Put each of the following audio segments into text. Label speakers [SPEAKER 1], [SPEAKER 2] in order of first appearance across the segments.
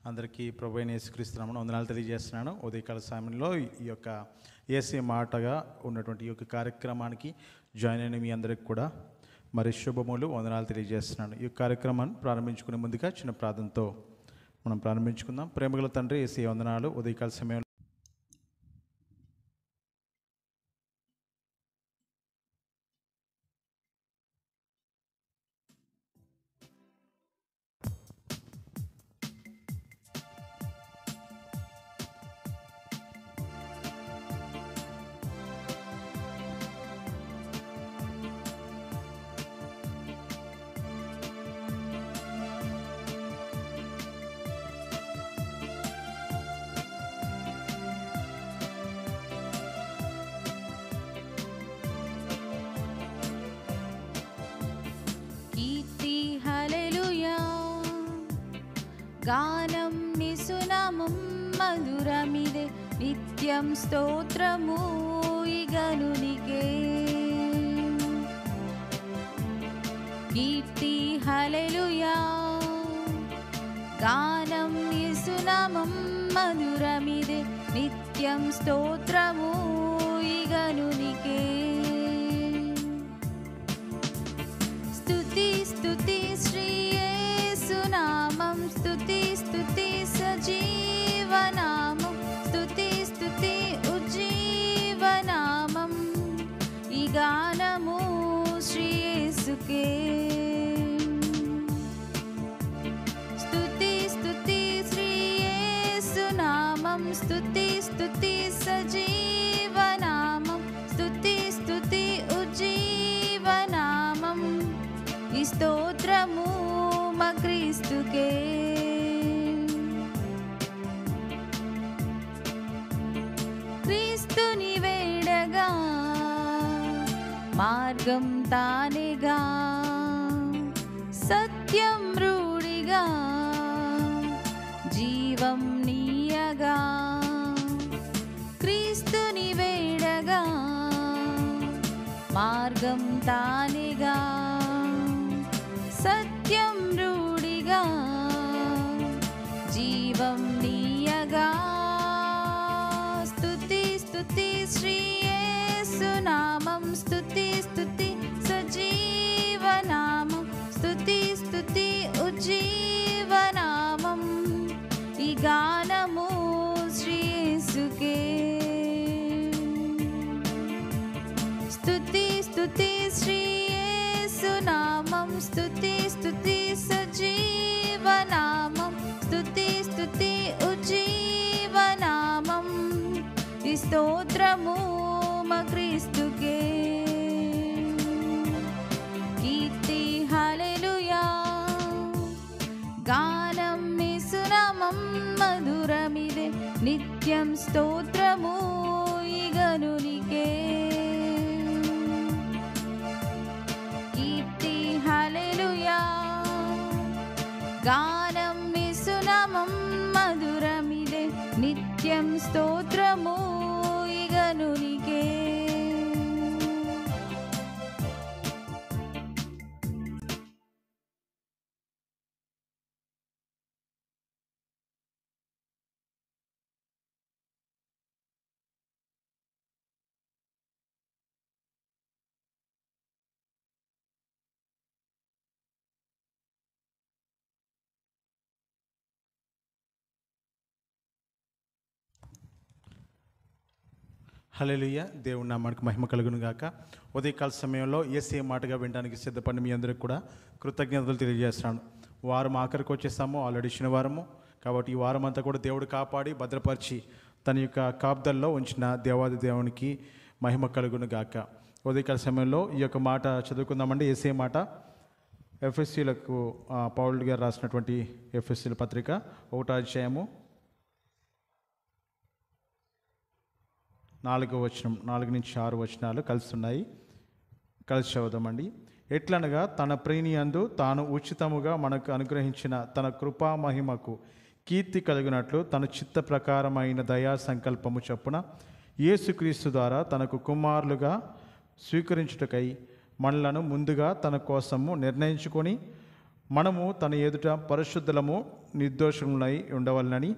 [SPEAKER 1] అందరికీ ప్రభు అయిన యేసుక్రీస్తు నామమున వందనాలు తెలియజేస్తున్నాను. ఉదయకాల సమయంలో ఈ యొక్క యేసే మాటగా ఉన్నటువంటి ఈ యొక్క కార్యక్రమానికి జాయిన్ అయిన మీ అందరికి కూడా మరి శుభములు వందనాలు తెలియజేస్తున్నాను. ఈ కార్యక్రమాన్ని ప్రారంభించుకునే ముందుగా చిన్న ప్రార్థనతో మనం ప్రారంభించుకుందాం. ప్రేమగల తండ్రి యేసే వందనాలు. ఉదయకాల సమయంలో
[SPEAKER 2] గానం నిసునామం మధురమిదే నిత్యం స్తోత్రము ఇగనునికే. కీర్తి హల్లెలూయా గానం నిసునామం మధురమిదే నిత్యం స్తోత్రము ఇగనునికే. స్తుతి స్తుతి శ్రీ యేసునామం స్తుతి స్తుతి సజీవనామం స్తుతి స్తుతి ఉజ్జీవనామం ఈ గానము శ్రీ యేసుకే. స్తుతి స్తుతి శ్రీ యేసునామం స్తుతి స్తుతి సజీవనామం స్తుతి స్తుతి ఉజ్జీవనామం ఈ స్తోత్రము మా క్రీస్తుకే. క్రీస్తుని వేడగా మార్గం తానేగా సత్యం రూఢిగా జీవం నీయగా. క్రీస్తుని వేడగా మార్గం తానేగా సత్యం రూఢిగా జీవం నీయగా. స్తుతి స్తుతి శ్రీ యేసునామం స్తుతి స్తుతి సజీవనామం స్తుతి స్తుతి ఉజ్జీవనామం ఈ గానము శ్రీ యేసుకే. స్తుతి స్తుతి శ్రీ యేసునామం స్తుతి స్తుతి సజీవనామం స్తుతి స్తుతి ఉజ్జీవనామం ఈ స్తోత్రము మా క్రీస్తుకే. కీర్తి హల్లెలూయా గానం యేసునామం మధురమిదే నిత్యం స్తోత్రము ఇగనునికే. హల్లెలూయా గానం యేసునామం మధురమిదే నిత్యం స్తోత్రము ఇగనునికే.
[SPEAKER 1] హల్లెలూయా. దేవుని నామానికి మహిమ కలుగును గాక. ఉదయకాల సమయంలో యేసే మాటగా వినడానికి సిద్ధపడిన మీ అందరికి కూడా కృతజ్ఞతలు తెలియజేస్తున్నాను. వారం ఆఖరికి వచ్చేసాము, ఆల్రెడీ శనివారము కాబట్టి ఈ వారం అంతా కూడా దేవుడు కాపాడి భద్రపరిచి తన యొక్క కాపుదల్లో ఉంచిన దేవాది దేవునికి మహిమ కలుగును గాక. ఉదయకాల సమయంలో ఈ యొక్క మాట చదువుకుందామండి. యేసే మాట ఎఫ్ఎస్సీలకు పౌలు గారు రాసినటువంటి ఎఫ్ఎస్సీల పత్రిక 1వ అధ్యాయము 4వ వచనం 4 నుంచి 6 వచనాలు కలుస్తున్నాయి. కలిసి చదువుదామండి. ఎట్లనగా తన ప్రేమియందు తాను ఉచితముగా మనకు అనుగ్రహించిన తన కృపా మహిమకు కీర్తి కలిగినట్లు తన చిత్త ప్రకారమైన దయా సంకల్పము చొప్పున యేసుక్రీస్తు ద్వారా తనకు కుమారులుగా స్వీకరించుటకై మనలను ముందుగా తన కోసము నిర్ణయించుకొని మనము తన ఎదుట పరిశుద్ధులము నిర్దోషములై ఉండవలనని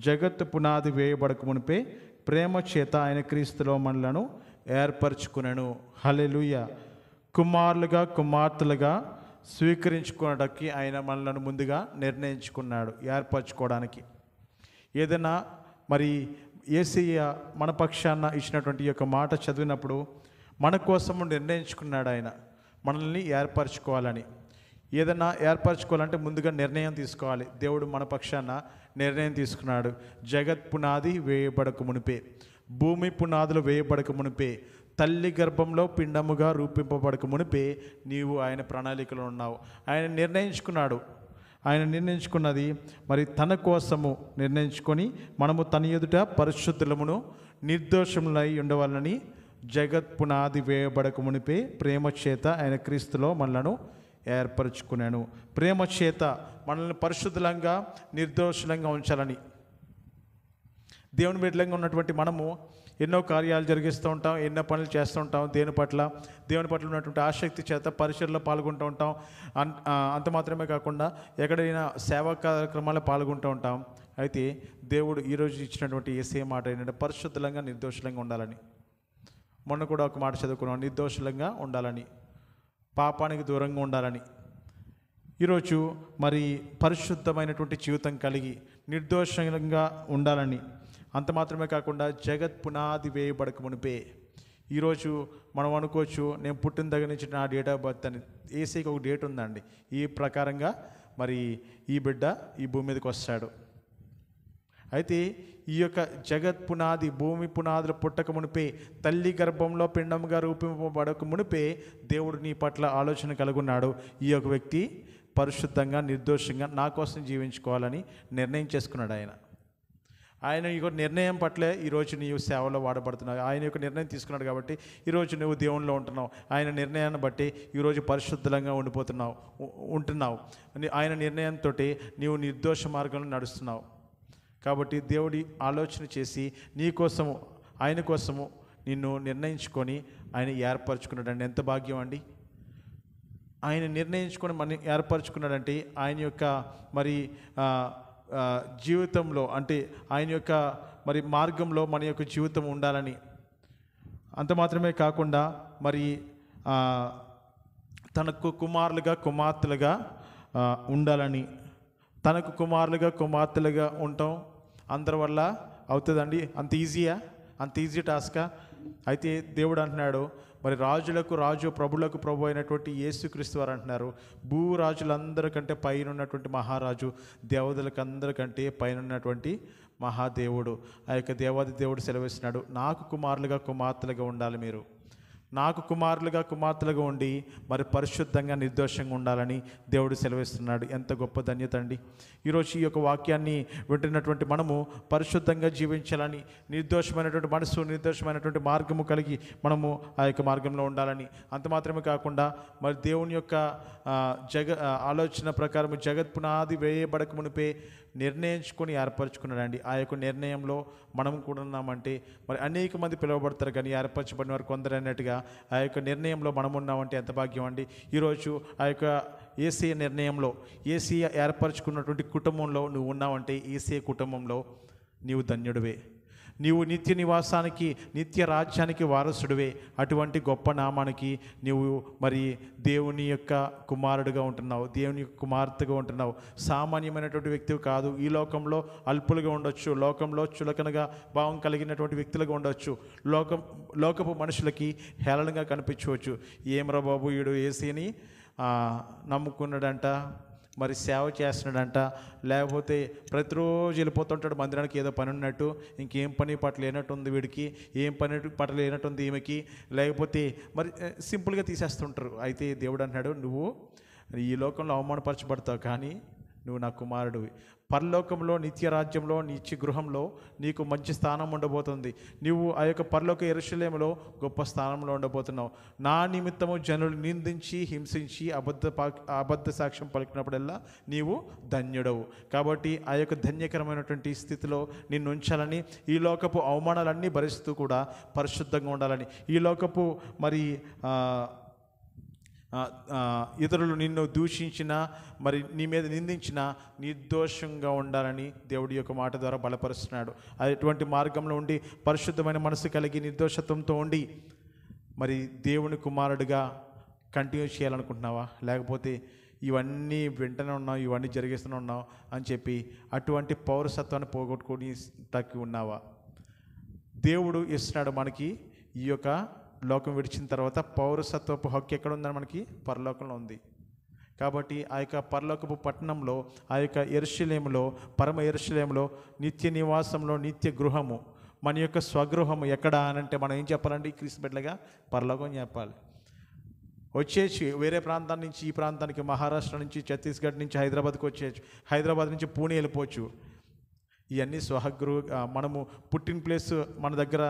[SPEAKER 1] జగత్తు పునాది వేయబడక మునిపే ప్రేమ చేత ఆయన క్రీస్తులో మనలను ఏర్పరచుకునను. హల్లెలూయా. కుమారులుగా కుమార్తెలుగా స్వీకరించుకోవడానికి ఆయన మనలను ముందుగా నిర్ణయించుకున్నాడు, ఏర్పరచుకోవడానికి. ఏదైనా మరి యేసయ్య మన పక్షాన ఇచ్చినటువంటి ఈ యొక్క మాట చదివినప్పుడు మన కోసము నిర్ణయించుకున్నాడు ఆయన మనల్ని ఏర్పరచుకోవాలని. ఏదైనా ఏర్పరచుకోవాలంటే ముందుగా నిర్ణయం తీసుకోవాలి. దేవుడు మన పక్షాన నిర్ణయం తీసుకున్నాడు. జగత్ పునాది వేయబడక మునిపే, భూమి పునాదులు వేయబడక మునిపే, తల్లి గర్భంలో పిండముగా రూపింపబడక మునిపే నీవు ఆయన ప్రణాళికలో ఉన్నావు. ఆయన నిర్ణయించుకున్నాడు. ఆయన నిర్ణయించుకున్నది మరి తన కోసము నిర్ణయించుకొని మనము తన ఎదుట పరిశుద్ధులమును నిర్దోషములై ఉండవాలని జగత్ పునాది వేయబడక మునిపే ప్రేమ చేత ఆయన క్రీస్తులో మనలను ఏర్పరచుకున్నాను. ప్రేమ చేత మనల్ని పరిశుద్ధంగా నిర్దోషులంగా ఉంచాలని. దేవుని బిడ్డలంగా ఉన్నటువంటి మనము ఎన్నో కార్యాలు జరిగిస్తూ ఉంటాం, ఎన్నో పనులు చేస్తూ ఉంటాం. దేవుని పట్ల ఉన్నటువంటి ఆసక్తి చేత పరిచర్లో పాల్గొంటూ ఉంటాం. అంత మాత్రమే కాకుండా ఎక్కడైనా సేవా కార్యక్రమాల్లో పాల్గొంటూ ఉంటాం. అయితే దేవుడు ఈరోజు ఇచ్చినటువంటి యేసయ్య మాట ఏంటంటే పరిశుద్ధంగా నిర్దోషులంగా ఉండాలని. మొన్న కూడా ఒక మాట చదువుకున్నాం, నిర్దోషులంగా ఉండాలని, పాపానికి దూరంగా ఉండాలని. ఈరోజు మరి పరిశుద్ధమైనటువంటి జీవితం కలిగి నిర్దోషంగా ఉండాలని. అంత మాత్రమే కాకుండా జగత్ పునాది వేయబడక మునిపే. ఈరోజు మనం అనుకోవచ్చు, నేను పుట్టిన దగ్గర నుంచి నా డేట్ ఆఫ్ బర్త్ అని. యేసయ్యకి ఒక డేట్ ఉందండి. ఈ ప్రకారంగా మరి ఈ బిడ్డ ఈ భూమి మీదకి వస్తాడు. అయితే ఈ యొక్క జగత్ పునాది, భూమి పునాదులు పుట్టక మునిపే, తల్లి గర్భంలో పిండముగా రూపింపబడక మునిపే దేవుడు నీ పట్ల ఆలోచన కలుగున్నాడు. ఈ యొక్క వ్యక్తి పరిశుద్ధంగా నిర్దోషంగా నా కోసం జీవించుకోవాలని నిర్ణయం చేసుకున్నాడు ఆయన. ఆయన ఈ నిర్ణయం పట్లే ఈరోజు నీవు సేవలో వాడబడుతున్నావు. ఆయన యొక్క నిర్ణయం తీసుకున్నాడు కాబట్టి ఈరోజు నువ్వు దేవునిలో ఉంటున్నావు. ఆయన నిర్ణయాన్ని బట్టి ఈరోజు పరిశుద్ధంగా ఉంటున్నావు. ఆయన నిర్ణయంతో నీవు నిర్దోష మార్గంలో నడుస్తున్నావు. కాబట్టి దేవుడి ఆలోచన చేసి నీ కోసము, ఆయన కోసము నిన్ను నిర్ణయించుకొని ఆయన ఏర్పరచుకున్నాడండి. ఎంత భాగ్యం అండి! ఆయన నిర్ణయించుకొని మన ఏర్పరచుకున్నాడంటే ఆయన యొక్క మరి జీవితంలో, అంటే ఆయన యొక్క మరి మార్గంలో మన యొక్క జీవితం ఉండాలని. అంత మాత్రమే కాకుండా మరి తనకు కుమారులుగా కుమార్తెలుగా ఉండాలని. తనకు కుమారులుగా కుమార్తెలుగా ఉండటం అందరి వల్ల అవుతుందండి? అంత ఈజీయా? అంత ఈజీ టాస్కా? అయితే దేవుడు అంటున్నాడు, మరి రాజులకు రాజు, ప్రభులకు ప్రభు అయినటువంటి యేసుక్రీస్తు వారు అంటున్నారు, భూరాజులందరికంటే పైన ఉన్నటువంటి మహారాజు, దేవతలకు అందరికంటే పైన ఉన్నటువంటి మహాదేవుడు. ఆ యొక్క దేవాది దేవుడు సెలవిస్తున్నాడు, నాకు కుమారులుగా కుమార్తెలుగా ఉండాలి మీరు. నాకు కుమారులుగా కుమార్తెలుగా ఉండి మరి పరిశుద్ధంగా నిర్దోషంగా ఉండాలని దేవుడు సెలవిస్తున్నాడు. ఎంత గొప్ప ధన్యత అండి! ఈరోజు ఈ యొక్క వాక్యాన్ని వింటున్నటువంటి మనము పరిశుద్ధంగా జీవించాలని, నిర్దోషమైనటువంటి మనసు, నిర్దోషమైనటువంటి మార్గము కలిగి మనము ఆ యొక్క మార్గంలో ఉండాలని. అంత మాత్రమే కాకుండా మరి దేవుని యొక్క ఆలోచన ప్రకారం జగత్ పునాది వేయబడక మునిపే నిర్ణయించుకొని ఏర్పరచుకున్నాడండి. ఆ యొక్క నిర్ణయంలో మనం కూడా ఉన్నామంటే మరి అనేక మంది పిలువబడతారు, కానీ ఏర్పరచబడిన వారు కొందరు అన్నట్టుగా ఆ యొక్క నిర్ణయంలో మనం ఉన్నామంటే ఎంత భాగ్యం అండి! ఈరోజు ఆ యొక్క యేసయ్య నిర్ణయంలో, యేసయ్య ఏర్పరచుకున్నటువంటి కుటుంబంలో నువ్వు ఉన్నావంటే, యేసయ్య కుటుంబంలో నీవు ధన్యుడివే. నీవు నిత్య నివాసానికి, నిత్య రాజ్యానికి వారసుడివే. అటువంటి గొప్ప నామానికి నీవు మరి దేవుని యొక్క కుమారుడిగా ఉంటున్నావు, దేవుని యొక్క కుమార్తెగా ఉంటున్నావు. సామాన్యమైనటువంటి వ్యక్తివి కాదు. ఈ లోకంలో అల్పులుగా ఉండొచ్చు, లోకంలో చులకనగా భావం కలిగినటువంటి వ్యక్తులుగా ఉండొచ్చు, లోకపు మనుషులకి హేళనగా కనిపించవచ్చు. ఏమరా బాబు, వీడు యేసయ్యని నమ్ముకున్నాడంట, మరి సేవ చేస్తున్నాడంట, లేకపోతే ప్రతిరోజు వెళ్ళిపోతుంటాడు మందిరానికి, ఏదో పని ఉన్నట్టు, ఇంకేం పని పట్ల లేనట్టుంది వీడికి, ఏం పని పట్ల లేనట్టుంది ఈమెకి, లేకపోతే మరి సింపుల్గా తీసేస్తుంటారు. అయితే దేవుడు అంటున్నాడు, నువ్వు ఈ లోకంలో అవమానపరచబడతావు, కానీ నువ్వు నా కుమారుడివి. పరలోకంలో, నిత్య రాజ్యంలో, నిత్య గృహంలో నీకు మంచి స్థానం ఉండబోతుంది. నీవు ఆ యొక్క పరలోక యెరూషలేములో గొప్ప స్థానంలో ఉండబోతున్నావు. నా నిమిత్తము జనులు నిందించి, హింసించి, అబద్ధ సాక్ష్యం పలికినప్పుడల్లా నీవు ధన్యుడవు. కాబట్టి ఆ యొక్క ధన్యకరమైనటువంటి స్థితిలో నిన్ను ఉంచాలని, ఈ లోకపు అవమానాలన్నీ భరిస్తూ కూడా పరిశుద్ధంగా ఉండాలని, ఈ లోకపు మరి ఇతరులు నిన్ను దూషించినా మరి నీ మీద నిందించినా నిర్దోషంగా ఉండాలని దేవుడి యొక్క మాట ద్వారా బలపరుస్తున్నాడు. అటువంటి మార్గంలో ఉండి పరిశుద్ధమైన మనసు కలిగి నిర్దోషత్వంతో ఉండి మరి దేవుని కుమారుడిగా కంటిన్యూ చేయాలనుకుంటున్నావా? లేకపోతే ఇవన్నీ వెంటనే ఉన్నావు, ఇవన్నీ జరిగిస్తూనే ఉన్నావు అని చెప్పి అటువంటి పౌరసత్వాన్ని పోగొట్టుకొని తక్కి ఉన్నావా? దేవుడు ఇస్తున్నాడు మనకి ఈ యొక్క లోకం విడిచిన తర్వాత పౌరసత్వపు హక్కు ఎక్కడ ఉందని మనకి పరలోకంలో ఉంది. కాబట్టి ఆ యొక్క పరలోకపు పట్టణంలో, ఆ యొక్క యెరూషలేములో, పరమ యెరూషలేములో నిత్య నివాసంలో నిత్య గృహము, మన యొక్క స్వగృహము ఎక్కడ అనంటే మనం ఏం చెప్పాలండి? క్రీస్తు బిడ్డలుగా పరలోకం చెప్పాలి. వచ్చేసి వేరే ప్రాంతం నుంచి ఈ ప్రాంతానికి, మహారాష్ట్ర నుంచి, ఛత్తీస్గఢ్ నుంచి హైదరాబాద్కి వచ్చేయచ్చు, హైదరాబాద్ నుంచి పూణే వెళ్ళిపోవచ్చు. ఇవన్నీ మనము పుట్టిన ప్లేస్ మన దగ్గర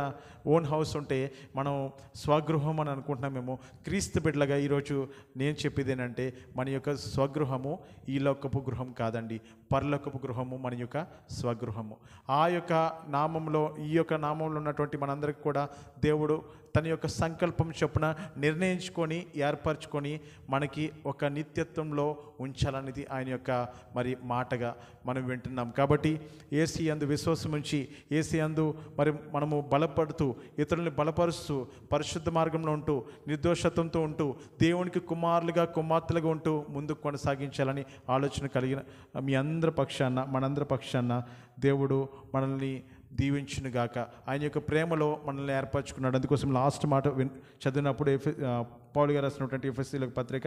[SPEAKER 1] ఓన్ హౌస్ ఉంటే మనం స్వగృహం అని అనుకుంటున్నామేమో. క్రీస్తు బిడ్డలుగా ఈరోజు నేను చెప్పేది ఏంటంటే మన యొక్క స్వగృహము ఈ లోకపు గృహం కాదండి, పరలోకపు గృహము మన యొక్క స్వగృహము. ఆ యొక్క నామంలో, ఈ యొక్క నామంలో ఉన్నటువంటి మనందరికీ కూడా దేవుడు తన యొక్క సంకల్పం చొప్పున నిర్ణయించుకొని ఏర్పరచుకొని మనకి ఒక నిత్యత్వంలో ఉంచాలనేది ఆయన యొక్క మరి మాటగా మనం వింటున్నాం. కాబట్టి యేసు యందు విశ్వాసం ఉంచి, యేసు యందు మరి మనము బలపడుతూ, ఇతరుల్ని బలపరుస్తూ, పరిశుద్ధ మార్గంలో ఉంటూ, నిర్దోషత్వంతో ఉంటూ, దేవునికి కుమారులుగా కుమార్తెలుగా ఉంటూ ముందుకు కొనసాగించాలని ఆలోచన కలిగిన మీ అందరి పక్షాన, మనందరి పక్షాన దేవుడు మనల్ని దీవించునుగాక. ఆయన యొక్క ప్రేమలో మనల్ని ఏర్పరచుకున్నాడు. అందుకోసం లాస్ట్ మాట చదివినప్పుడు పౌలు గారు రాసినటువంటి ఎఫెసీయుల పత్రిక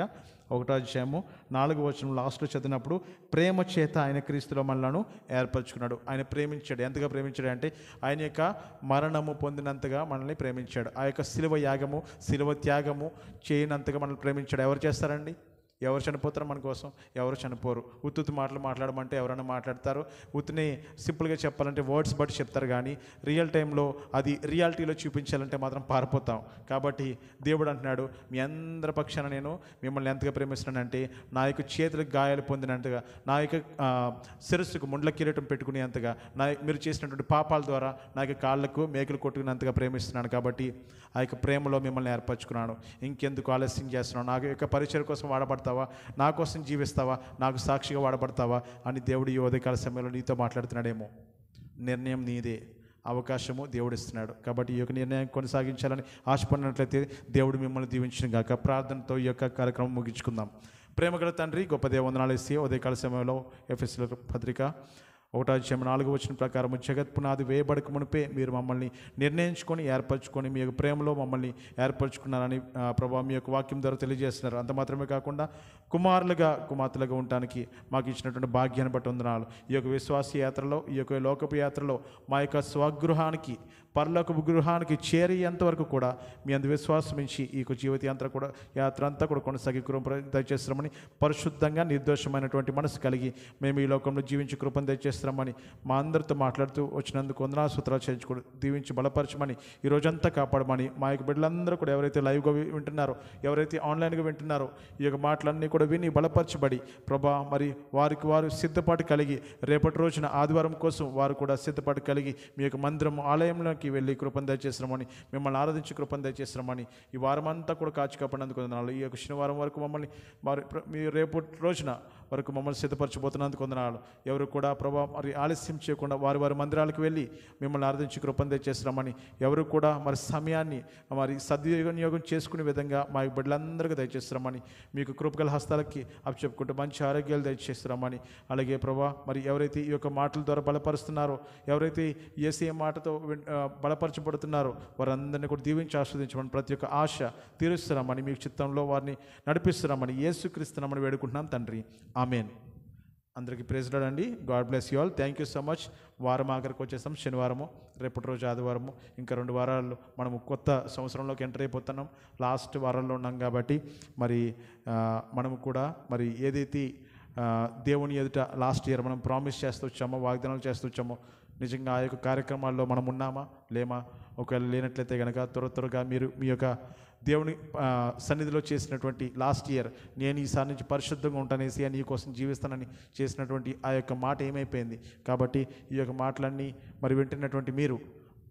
[SPEAKER 1] 1వ అధ్యాయము 4వ వచనం లాస్ట్లో చదివినప్పుడు, ప్రేమ చేత ఆయన క్రీస్తులో మనలను ఏర్పరచుకున్నాడు. ఆయన ప్రేమించాడు. ఎంతగా ప్రేమించాడు అంటే ఆయన యొక్క మరణము పొందినంతగా మనల్ని ప్రేమించాడు. ఆ యొక్క శిలువ యాగము, శిలువ త్యాగము చేయనంతగా మనల్ని ప్రేమించాడు. ఎవరు చేస్తారండి? ఎవరు చనిపోతారు మన కోసం? ఎవరు చనిపోరు. ఉత్తుత్తు మాటలు మాట్లాడమంటే ఎవరైనా మాట్లాడతారు. ఉత్తునే సింపుల్గా చెప్పాలంటే వర్డ్స్ బట్టి చెప్తారు, కానీ రియల్ టైంలో అది రియాలిటీలో చూపించాలంటే మాత్రం పారిపోతాం. కాబట్టి దేవుడు అంటున్నాడు, మీ అందరి పక్షాన నేను మిమ్మల్ని ఎంతగా ప్రేమిస్తున్నానంటే నా యొక్క చేతులకు గాయాలు పొందినంతగా, నా యొక్క శిరస్సుకు ముండ్ల కిరీటం పెట్టుకునేంతగా, మీరు చేసినటువంటి పాపాల ద్వారా నా యొక్క కాళ్ళకు మేకలు కొట్టుకునేంతగా ప్రేమిస్తున్నాను. కాబట్టి ఆ యొక్క ప్రేమలో మిమ్మల్ని ఏర్పరచుకున్నాను. ఇంకెందుకు ఆలస్యం చేస్తున్నాను? నా యొక్క పరిచయం కోసం వాడబడతావా? నా కోసం జీవిస్తావా? నాకు సాక్షిగా వాడబడతావా అని దేవుడు ఈ ఉదయకాల సమయంలో నీతో మాట్లాడుతున్నాడేమో. నిర్ణయం నీదే, అవకాశము దేవుడిస్తున్నాడు. కాబట్టి ఈ యొక్క నిర్ణయం కొనసాగించాలని ఆశపడినట్లయితే దేవుడు మిమ్మల్ని దీవించిన గాక. ప్రార్థనతో ఈ యొక్క కార్యక్రమం ముగించుకుందాం. ప్రేమగల తండ్రి, గొప్ప దేవ, వందనాలు ఇస్తే ఉదయకాల సమయంలో ఎఫెసీయుల పత్రిక 1వ అధ్యాయం 4వ వచనం ప్రకారం జగత్ పునాది వేయబడక మునిపే మీరు మమ్మల్ని నిర్ణయించుకొని ఏర్పరచుకొని మీ యొక్క ప్రేమలో మమ్మల్ని ఏర్పరచుకున్నారని ప్రభావ మీ యొక్క వాక్యం ద్వారా తెలియజేస్తున్నారు. అంత మాత్రమే కాకుండా కుమారులుగా కుమార్తెలుగా ఉండటానికి మాకు ఇచ్చినటువంటి భాగ్యాన్ని బట్టి వందనాలు. ఈ యొక్క విశ్వాస యాత్రలో, ఈ యొక్క లోకపు యాత్రలో మా యొక్క స్వగృహానికి, పరలోకపు గృహానికి చేరేంత వరకు కూడా మీ అందు విశ్వాసం ఇచ్చి ఈ యొక్క జీవిత యాత్ర అంతా కూడా కొనసాగి కృప దయచేస్తామని, పరిశుద్ధంగా నిర్దోషమైనటువంటి మనసు కలిగి మేము ఈ లోకంలో జీవించి కృపను దయచేస్తామని మా అందరితో మాట్లాడుతూ వచ్చినందుకు వందనాలు సూత్రాలు చేయించుకోవడం దీవించి బలపరచమని, ఈ రోజంతా కాపాడమని, మా యొక్క బిడ్డలందరూ కూడా ఎవరైతే లైవ్గా వింటున్నారో, ఎవరైతే ఆన్లైన్గా వింటున్నారో ఈ యొక్క మాటలన్నీ కూడా విని బలపరచబడి ప్రభా మరి వారికి వారు సిద్ధపాటు కలిగి రేపటి రోజున ఆదివారం కోసం వారు కూడా సిద్ధపాటు కలిగి మీ యొక్క మందిరం ఆలయంలో వెళ్ళి కృపను దయచేస్తున్నామని, మిమ్మల్ని ఆరాధించి కృపను దయచేస్తున్నామని, ఈ వారం అంతా కూడా కాచి కాపాడినందుకు వందనాలు. ఈ యొక్క శనివారం వరకు మమ్మల్ని మీ రేపు రోజున వరకు మమ్మల్ని సిద్ధపరచబోతున్నందుకు వందనాలు. ఎవరు కూడా ప్రభా మరి ఆలస్యం చేయకుండా వారి వారి మందిరాలకు వెళ్ళి మిమ్మల్ని ఆరాధించి కృపను దయచేస్తున్నామని, ఎవరు కూడా మరి సమయాన్ని మరి సద్వినియోగం చేసుకునే విధంగా మా బిడ్డలందరికీ దయచేస్తున్నామని, మీకు కృపగల హస్తాలకి అప్పచెప్పుకుంటూ మంచి ఆరోగ్యాలు దయచేస్తున్నామని, అలాగే ప్రభా మరి ఎవరైతే ఈ యొక్క మాటల ద్వారా బలపరుస్తున్నారో, ఎవరైతే యేసయ్య మాటతో బలపరచబడుతున్నారో వారందరినీ కూడా దీవించి ఆస్వాదించమని, ప్రతి ఒక్క ఆశ తీరుస్తున్నామని, మీ చిత్తంలో వారిని నడిపిస్తున్నామని యేసుక్రీస్తునామని వేడుకుంటున్నాం తండ్రి, ఆమెన్. అందరికీ ప్రైజ్ లార్డ్ అండి. God bless you all. Thank you so much. వారం ఆఖరికి వచ్చేసాం, శనివారము, రేపటి రోజు ఆదివారము. ఇంకా 2 వారాలు మనము కొత్త సంవత్సరంలోకి ఎంటర్ అయిపోతున్నాం. లాస్ట్ వారంలో ఉన్నాం కాబట్టి మరి మనము కూడా మరి ఏదైతే దేవుని ఎదుట లాస్ట్ ఇయర్ మనం ప్రామిస్ చేస్తూ వచ్చామో, వాగ్దానాలు చేస్తూ వచ్చామో, నిజంగా ఆ యొక్క కార్యక్రమాల్లో మనం ఉన్నామా లేమా? ఒకవేళ లేనట్లయితే కనుక త్వరగా మీరు మీ యొక్క దేవుని సన్నిధిలో చేసినటువంటి లాస్ట్ ఇయర్ నేను ఈసారి నుంచి పరిశుద్ధంగా ఉంటానేసి నీ కోసం జీవిస్తానని చేసినటువంటి ఆ యొక్క మాట ఏమైపోయింది? కాబట్టి ఈ యొక్క మాటలన్నీ మరి వింటున్నటువంటి మీరు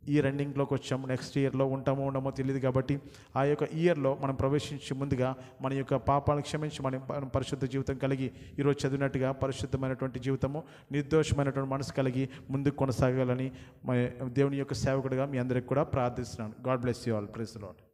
[SPEAKER 1] ఈ రన్నింగ్లోకి వచ్చాము. నెక్స్ట్ ఇయర్లో ఉంటామో ఉండమో తెలియదు. కాబట్టి ఆ యొక్క ఇయర్లో మనం ప్రవేశించి ముందుగా మన యొక్క పాపాలను క్షమించి మనం పరిశుద్ధ జీవితం కలిగి ఈరోజు చదివినట్టుగా పరిశుద్ధమైనటువంటి జీవితము, నిర్దోషమైనటువంటి మనసు కలిగి ముందుకు కొనసాగాలని దేవుని యొక్క సేవకుడిగా మీ అందరికి కూడా ప్రార్థిస్తున్నాను. God bless you all. Praise the lord.